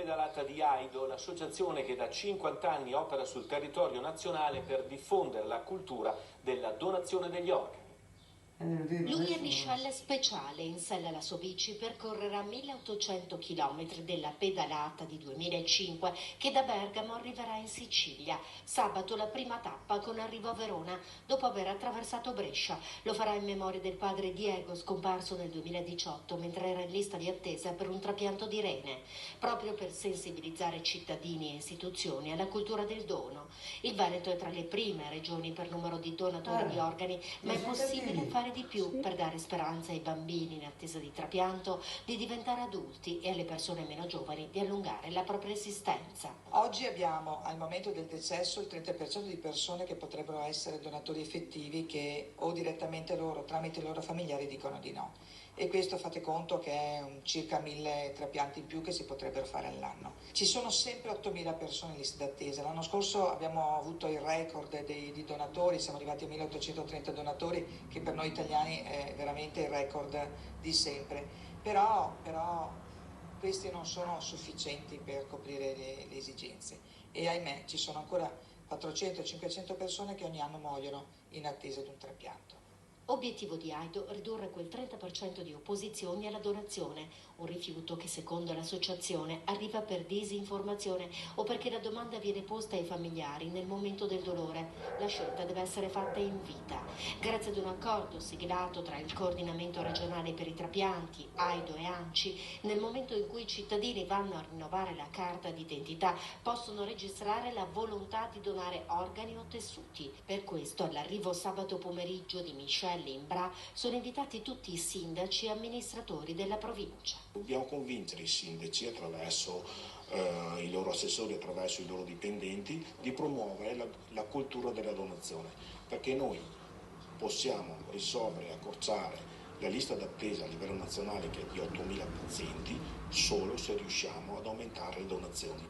pedalata di Aido, l'associazione che da 50 anni opera sul territorio nazionale per diffondere la cultura della donazione degli organi. Lui è Michel Speciale, in sella alla sua bici percorrerà 1800 km della pedalata di 2005 che da Bergamo arriverà in Sicilia. Sabato la prima tappa con arrivo a Verona dopo aver attraversato Brescia. Lo farà in memoria del padre Diego, scomparso nel 2018 mentre era in lista di attesa per un trapianto di rene, proprio per sensibilizzare cittadini e istituzioni alla cultura del dono. Il Veneto è tra le prime regioni per numero di donatori di organi, ma è possibile fare di più per dare speranza ai bambini in attesa di trapianto di diventare adulti e alle persone meno giovani di allungare la propria esistenza. Oggi abbiamo al momento del decesso il 30% di persone che potrebbero essere donatori effettivi che o direttamente loro tramite i loro familiari dicono di no. E questo fate conto che è circa 1000 trapianti in più che si potrebbero fare all'anno. Ci sono sempre 8000 persone in lista d'attesa. L'anno scorso abbiamo avuto il record di donatori, siamo arrivati a 1830 donatori, che per noi italiani è veramente il record di sempre. Però questi non sono sufficienti per coprire le esigenze e ahimè ci sono ancora 400-500 persone che ogni anno muoiono in attesa di un trapianto. Obiettivo di Aido, ridurre quel 30% di opposizioni alla donazione, un rifiuto che secondo l'associazione arriva per disinformazione o perché la domanda viene posta ai familiari nel momento del dolore. La scelta deve essere fatta in vita. Grazie ad un accordo siglato tra il coordinamento regionale per i trapianti, Aido e ANCI, nel momento in cui i cittadini vanno a rinnovare la carta d'identità possono registrare la volontà di donare organi o tessuti. Per questo all'arrivo sabato pomeriggio di Michel in Bra sono invitati tutti i sindaci e amministratori della provincia. Dobbiamo convincere i sindaci attraverso i loro assessori, attraverso i loro dipendenti, di promuovere la cultura della donazione, perché noi possiamo risolvere e accorciare la lista d'attesa a livello nazionale che è di 8.000 pazienti solo se riusciamo ad aumentare le donazioni.